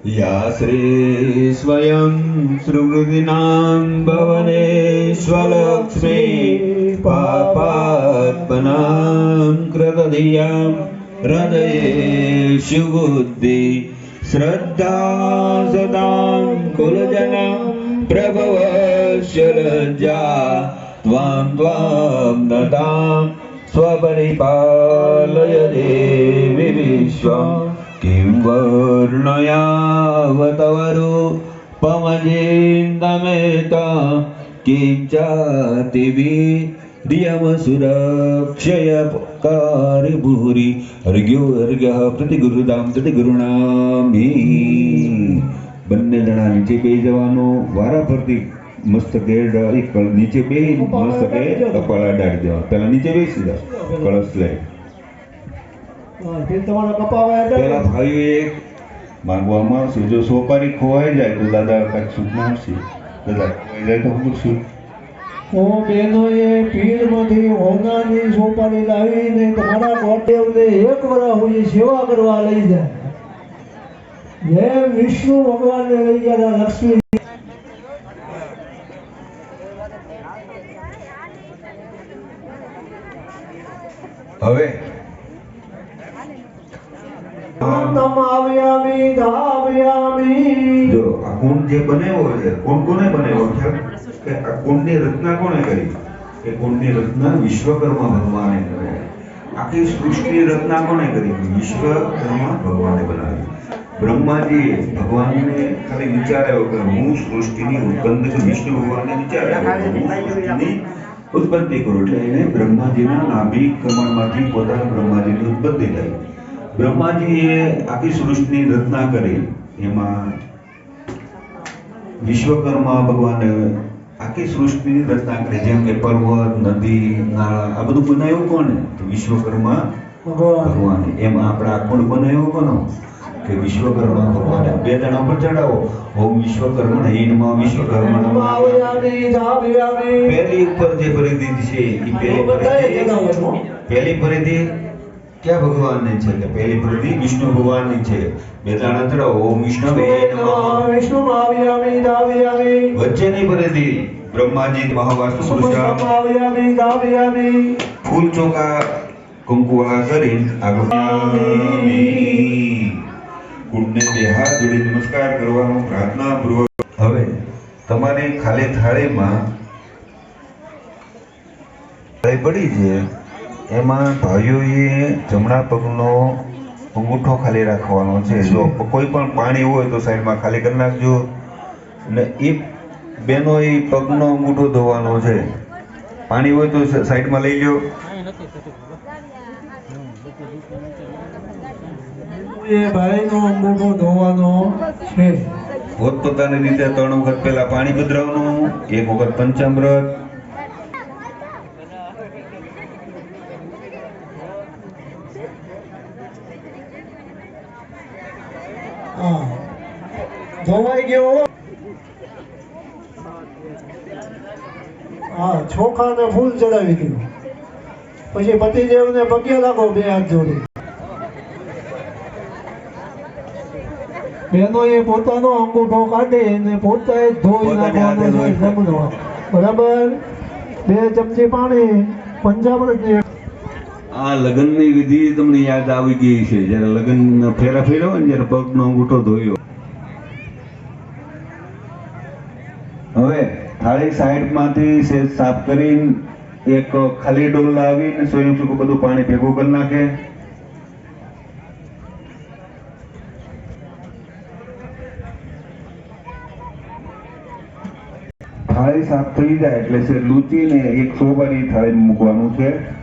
या श्री स्वयं सुहृदिनां भवनेष्वलक्ष्मी पापात्मनां कृतधियां हृदये शुबुद्धि श्रद्धा सदां कुलजना प्रभवस्य लज्जा त्वां नतां स्वपरिपालय देवि विश्वम् किं वर्णयावतवरूपमजेन्दमेता किं चातिवीर्यमसुरक्षयकारि भूरि अर्घ्यः प्रतिगुरुदां प्रतिगुरुणामी બંને જણા નીચે બેસી જવાનો વારા પરથી મસ્તકે નીચે બે મસ્તકે કપાળ અડાડી દેવા પેલા નીચે બેસી જાવ કળશ લઈ પેલા ભાઈઓ એક માંગવામાં આવશે જો સોપારી ખોવાઈ જાય તો દાદા કાંઈક સૂચના આવશે દાદા ખોવાઈ જાય તો હું શું બહેનોએ પીરમાંથી હોનાની સોપારી લાવીને તમારા ગોટેવને એક વર્ષ સુધી સેવા કરવા લઈ જાય જેમ વિષ્ણુ ભગવાનને લઈ ગયા લક્ષ્મી હવે જો આ કુંડ જે બનાવ્યો છે કુંડ કોને બનાવ્યો છે કે આ કુંડની રચના કોણે કરી એ કુંડની રચના વિશ્વકર્મા ભગવાને કરી આખી સૃષ્ટિની રચના કોણે કરી વિશ્વકર્મા ભગવાને બનાવી બ્રહ્માજીએ ભગવાનને ખાલી વિચાર્યો કે હું સૃષ્ટિની ઉત્પન્ન છું વિષ્ણુ ભગવાનને વિચાર્યો ઉત્પત્તિ કરું એટલે એને બ્રહ્માજીના નાભી કમળમાંથી પોતાના બ્રહ્માજીની ઉત્પત્તિ થઈ બ્રહ્માજીએ આખી સૃષ્ટિની રચના કરી એમાં વિશ્વકર્મા ભગવાને આખી સૃષ્ટિની રચના કરી જેમ કે પર્વત નદી નાળા આ બધું બનાવ્યું કોને તો વિશ્વકર્મા ભગવાને એમ આપણા કુંડ બનાવ્યો કોનો કે વિશ્વકર્મા ભગવાને બે જણા પર ચડાવો ઓમ વિશ્વકર્મા હિનમાં વિશ્વકર્મા પહેલી ઉપર જે પરિધિ છે એ પહેલી પરિધિ ક્યાં ભગવાનની છે કે પહેલી પરિધિ વિષ્ણુ ભગવાનની છે બે જણા ચડાવો ઓમ વિષ્ણવે નમઃ વચ્ચેની પરિધિ બ્રહ્માજી મહાવાસ્તુ પુરુષાર્થ ફૂલ ચોખા કંકુઆ કરી કુંડને બે હાથ જોડી નમસ્કાર કરવાનો પ્રાર્થના પૂર્વક હવે તમારી ખાલી થાળીમાં પડી છે એમાં ભાઈઓએ જમણા પગનો અંગૂઠો ખાલી રાખવાનો છે જો કોઈ પણ પાણી હોય તો સાઈડમાં ખાલી કરી નાખજો અને એ બેનો એ પગનો અંગૂઠો ધોવાનો છે પાણી હોય તો સાઈડમાં લઈ લો એ ભાઈનો અંગૂઠો ધોવાનો છે પોતપોતાની રીતે 3 વખત પહેલા પાણી પધરાવવાનું 1 વખત પંચામૃત ધોવાઈ ગયો ચોખા ને ફૂલ ચડાવી દીધું પછી પતિદેવને પગે લાગો બે હાથ જોડી બહેનોએ પોતાનો અંગૂઠો કાઢે અને પોતે ધોઈ નાખવાનો છે જમણો બરાબર 2 ચમચી પાણી પંચામૃત આ લગ્નની વિધિ તમને યાદ આવી ગઈ છે જ્યારે લગ્ન ફેરા ફેર્યો ને જ્યારે પગનો અંગૂઠો ધોયો હવે થાળી સાઈડમાંથી સેજ સાફ કરીને એક ખાલી ડોલ લાવીને સ્વયં સુખું બધું પાણી ભેગું કરી નાખે થાળી સાફ થઈ જાય એટલે લૂચીને એક સોપારી થાળીમાં મૂકવાનું છે